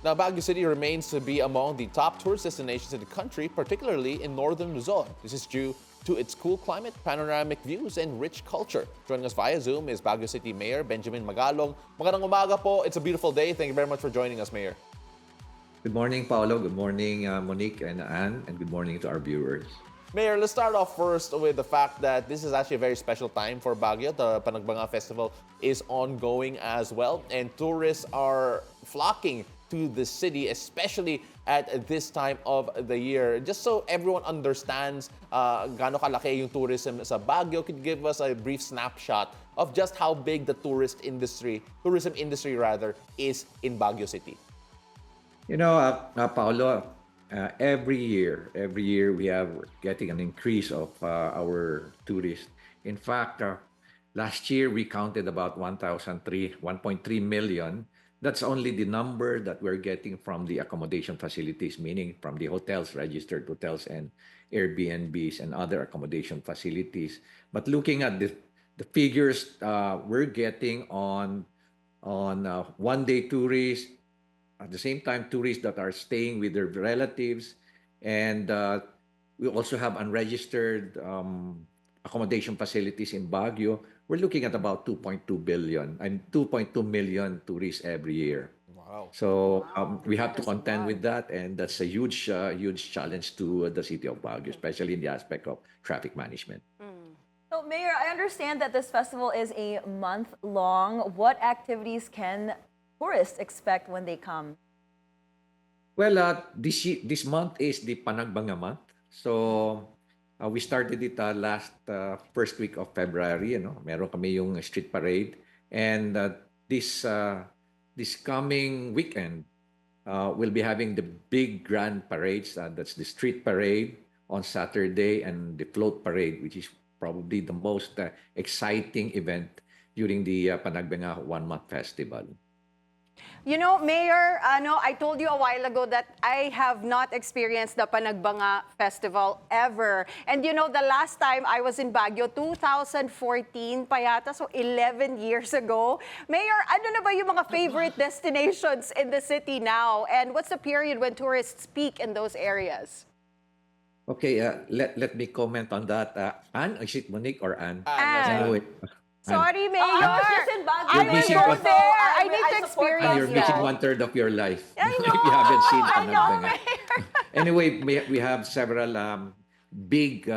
Now, Baguio City remains to be among the top tourist destinations in the country, particularly in Northern Luzon. This is due to its cool climate, panoramic views, and rich culture. Joining us via Zoom is Baguio City Mayor Benjamin Magalong. Magandang umaga po. It's a beautiful day. Thank you very much for joining us, Mayor. Good morning, Paolo. Good morning, Monique and Anne. And good morning to our viewers. Mayor, let's start off first with the fact that this is actually a very special time for Baguio. The Panagbanga Festival is ongoing as well, and tourists are flocking to the city, especially at this time of the year. Just so everyone understands gaano kalaki yung tourism sa Baguio, could you give us a brief snapshot of just how big the tourism industry rather, is in Baguio City? You know, Paolo, every year we are getting an increase of our tourists. In fact, last year we counted about 1.3 million. That's only the number that we're getting from the accommodation facilities, meaning from the hotels, registered hotels and Airbnbs and other accommodation facilities. But looking at the figures we're getting on one-day tourists, at the same time tourists that are staying with their relatives, and we also have unregistered accommodation facilities in Baguio. We're looking at about 2.2 billion and 2.2 million tourists every year. Wow. So we have to contend with that, and that's a huge challenge to the city of Baguio, especially in the aspect of traffic management. So, Mayor, I understand that this festival is a month long. What activities can tourists expect when they come? Well, this month is the Panagbanga month. So we started it last first week of February. Meron kami yung street parade, and this coming weekend we'll be having the big grand parades. That's the street parade on Saturday and the float parade, which is probably the most exciting event during the Panagbanga 1-month festival. You know, Mayor, I told you a while ago that I have not experienced the Panagbanga Festival ever. And you know, the last time I was in Baguio, 2014 pa yata, so 11 years ago. Mayor, ano na ba yung mga favorite destinations in the city now? And what's the period when tourists peak in those areas? Okay, let me comment on that. Anne, is it Monique or Anne? Anne. Anyway, Sorry, Mayor. I was just in Baguio. I will missing go one- there. I need to Anne, experience you're missing that. 1/3 of your life I if know. you haven't seen I know, Panagbanga. Mayor. Anyway, we have several big,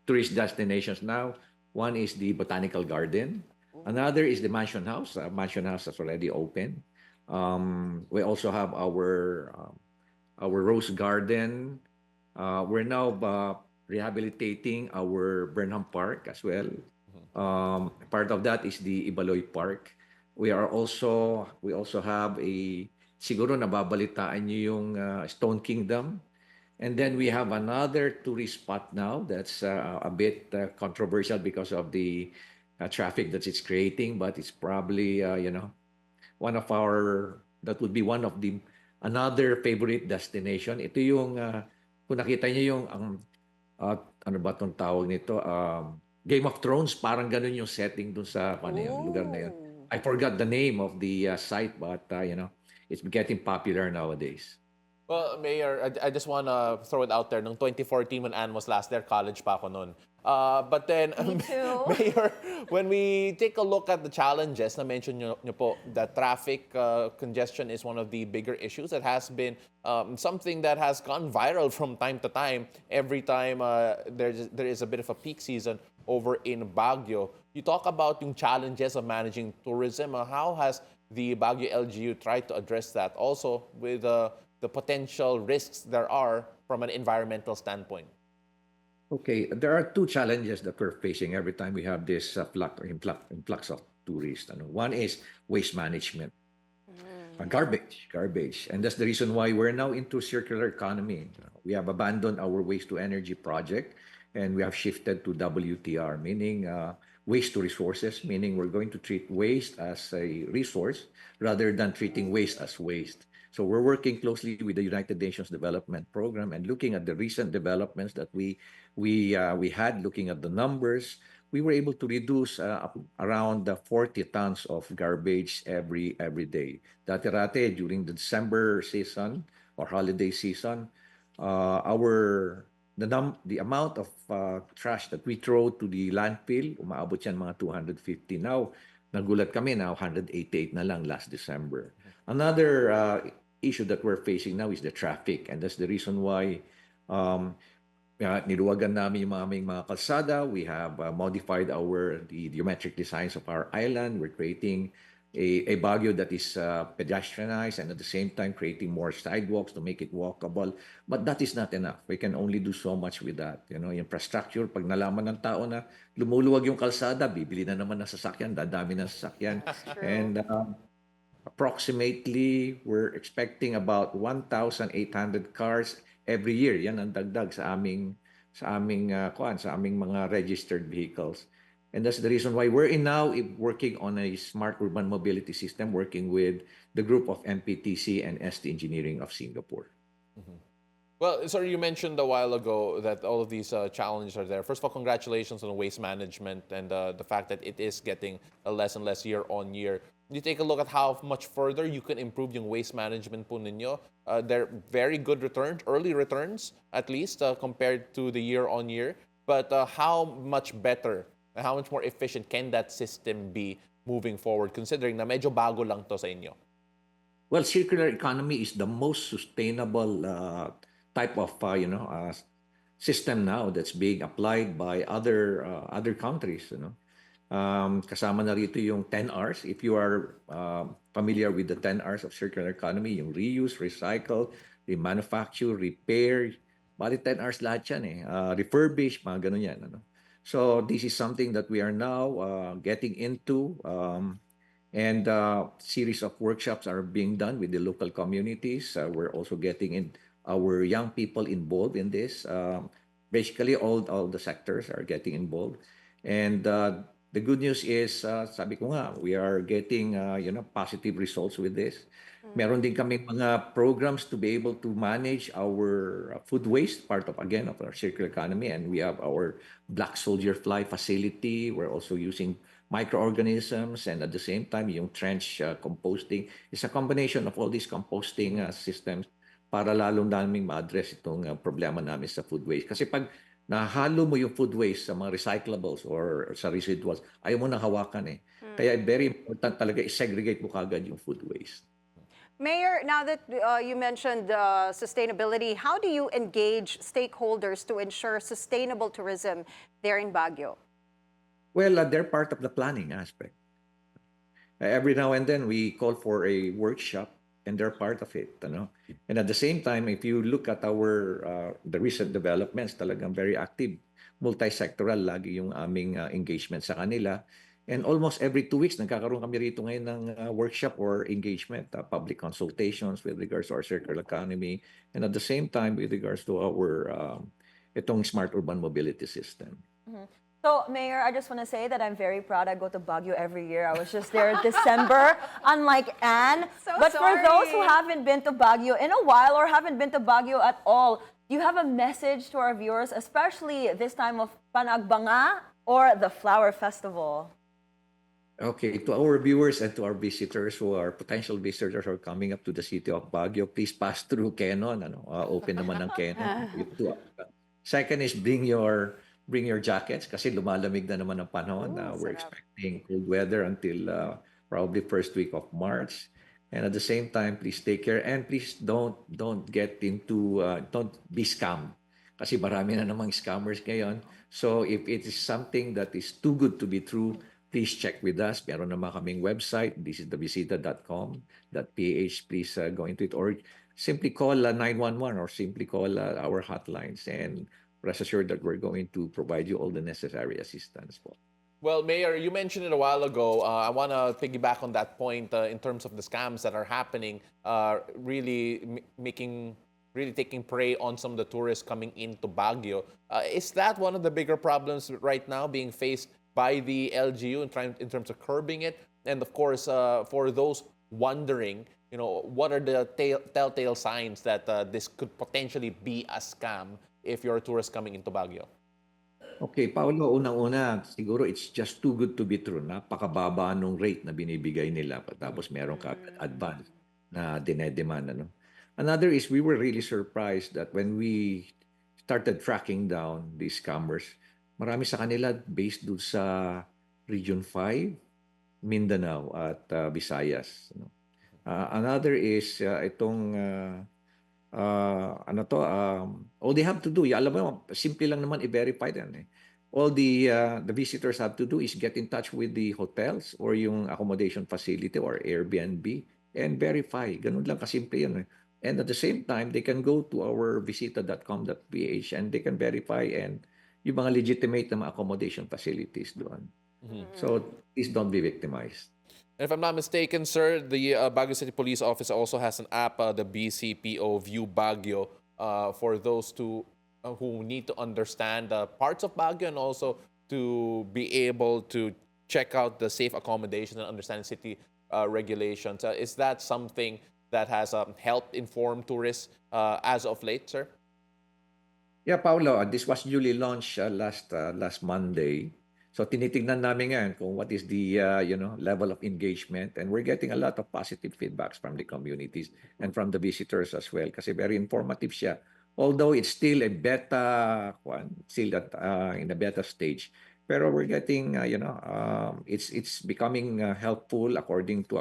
tourist destinations now. One is the Botanical Garden. Another is the Mansion House. Mansion House has already opened. We also have our Rose Garden. We're now rehabilitating our Burnham Park as well. Part of that is the Ibaloy Park. We also have siguro nababalitaan niyo yung Stone Kingdom. And then we have another tourist spot now that's a bit controversial because of the traffic that it's creating, but it's probably that would be one of the another favorite destination. Ito yung kung nakita niyo yung ano ba tong tawag nito? Game of Thrones, parang ganun yung setting dun sa yung lugar na yun. I forgot the name of the site, but it's getting popular nowadays. Well, Mayor, I just want to throw it out there. Noong 2014, when Anne was last there, college pa ako noon. But then, Me too. Mayor, when we take a look at the challenges na mention nyo po, that traffic congestion is one of the bigger issues. It has been something that has gone viral from time to time. Every time there is a bit of a peak season over in Baguio. You talk about yung challenges of managing tourism. How has the Baguio LGU tried to address that? Also with the potential risks there are from an environmental standpoint. Okay, there are two challenges that we're facing every time we have this influx of tourists. One is waste management. Garbage. And that's the reason why we're now into circular economy. We have abandoned our waste to energy project, and we have shifted to WTR, meaning waste to resources, meaning we're going to treat waste as a resource rather than treating waste as waste. So we're working closely with the United Nations Development Program and looking at the recent developments that we had, looking at the numbers. we were able to reduce around 40 tons of garbage every day. Dati-rati during the December season or holiday season, the amount of trash that we throw to the landfill, umaabot yan mga 250. Now, nagulat kami na 188 na lang last December. Another issue that we're facing now is the traffic, and that's the reason why niluwagan namin yung aming mga kalsada. We have modified the geometric designs of our island. We're creating a Baguio that is pedestrianized and at the same time creating more sidewalks to make it walkable. But that is not enough. We can only do so much with that. You know, infrastructure, pag nalaman ng tao na lumuluwag yung kalsada, bibili na naman ng sasakyan, dadami ng sasakyan. And approximately, we're expecting about 1,800 cars every year. Yan ang dagdag sa aming mga registered vehicles. And that's the reason why we're now working on a smart urban mobility system, working with the group of MPTC and ST Engineering of Singapore. Well, sir, you mentioned a while ago that all of these challenges are there. First of all, congratulations on waste management and the fact that it is getting less and less year on year. You take a look at how much further you can improve yung waste management po ninyo. They're very good returns, early returns at least compared to the year on year. But how much better, how much more efficient can that system be moving forward considering na medyo bago lang to sa inyo? Well, circular economy is the most sustainable type of system now that's being applied by other countries. Kasama na rito yung 10 Rs. If you are familiar with the 10 Rs of circular economy, yung reuse, recycle, remanufacture, repair, bali 10 Rs lahat yan eh. Refurbish, mga ganun yan. So this is something that we are now getting into, and series of workshops are being done with the local communities. We're also getting in our young people involved in this. Basically, all the sectors are getting involved. And the good news is, sabi ko nga, we are getting positive results with this. Meron din kami mga programs to be able to manage our food waste, part of our circular economy. And we have our Black Soldier Fly facility. We're also using microorganisms, and at the same time, yung trench composting. It's a combination of all these composting systems para lalong naming ma-address itong problema namin sa food waste. Kasi pag nahalo mo yung food waste sa mga recyclables or sa residuals, ayaw mo nang hawakan eh. Kaya very important talaga i-segregate mo kagad yung food waste. Mayor, now that you mentioned sustainability, how do you engage stakeholders to ensure sustainable tourism there in Baguio? Well, they're part of the planning aspect. Every now and then, we call for a workshop, and they're part of it. And at the same time, if you look at the recent developments, talagang very active, multi-sectoral lagi yung aming engagement sa kanila. And almost every 2 weeks, nagkakaroon kami rito ngayon ng workshop or engagement, public consultations with regards to our circular economy, and at the same time, with regards to our itong smart urban mobility system. So, Mayor, I just want to say that I'm very proud. I go to Baguio every year. I was just there in December, unlike Anne. But for those who haven't been to Baguio in a while or haven't been to Baguio at all, do you have a message to our viewers, especially this time of Panagbanga or the Flower Festival? Okay, to our viewers and to our visitors who are potential visitors who are coming up to the city of Baguio, please pass through Kenon. Open naman ang Kenon. Second is bring your jackets kasi lumalamig na naman ang panahon. We're expecting cold weather until probably first week of March. And at the same time, please take care and please don't be scammed kasi marami na namang scammers ngayon. So if it is something that is too good to be true, please check with us. Meron naman kaming website. This is thevisita.com.ph. Please go into it or simply call 911 or simply call our hotlines, and rest assured that we're going to provide you all the necessary assistance. Well, Mayor, you mentioned it a while ago. I want to piggyback on that point in terms of the scams that are happening, really taking prey on some of the tourists coming into Baguio. Is that one of the bigger problems right now being faced by the LGU in terms of curbing it? And of course, for those wondering, what are the telltale signs that this could potentially be a scam if you're a tourist coming into Baguio? Okay, Paolo, unang-una, siguro it's just too good to be true. Napakababa nung rate na binibigay nila. Tapos meron ka advance na dinedemand. Ano? Another is we were really surprised that when we started tracking down these scammers, marami sa kanila based dun sa Region 5, Mindanao at Visayas. No? Another is all they have to do, alam mo, simple lang naman i-verify yan eh. All the visitors have to do is get in touch with the hotels or yung accommodation facility or Airbnb and verify. Ganun lang kasimple yan eh. And at the same time, they can go to our visita.com.ph and they can verify and yung mga legitimate na mga accommodation facilities doon. So please don't be victimized. If I'm not mistaken, sir, the Baguio City Police Office also has an app, the BCPO View Baguio, for those who need to understand parts of Baguio and also to be able to check out the safe accommodation and understand city regulations. Is that something that has helped inform tourists as of late, sir? Yeah, Paolo, this was newly launched last Monday. So tinitingnan namin ngayon kung what is the level of engagement, and we're getting a lot of positive feedbacks from the communities and from the visitors as well kasi very informative siya. Although it's still a beta one, still in the beta stage. Pero we're getting it's becoming helpful according to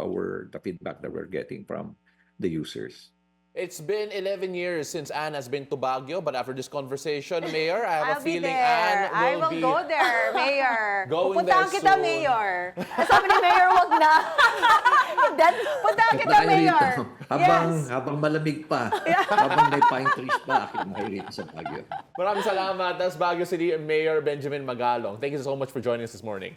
the feedback that we're getting from the users. It's been 11 years since Anne has been to Baguio, but after this conversation, Mayor, I have I'll a be feeling there. Anne I will will be go there, Mayor. going Pupuntahan there kita, soon. Mayor. Sabi ni Mayor, wag na. Puntahan kita, Punta kayo Mayor. rito. Habang, Yes. habang malamig pa, habang may pine trees pa, akit mahay rito sa Baguio. Maraming salamat. That's Baguio City Mayor Benjamin Magalong. Thank you so much for joining us this morning.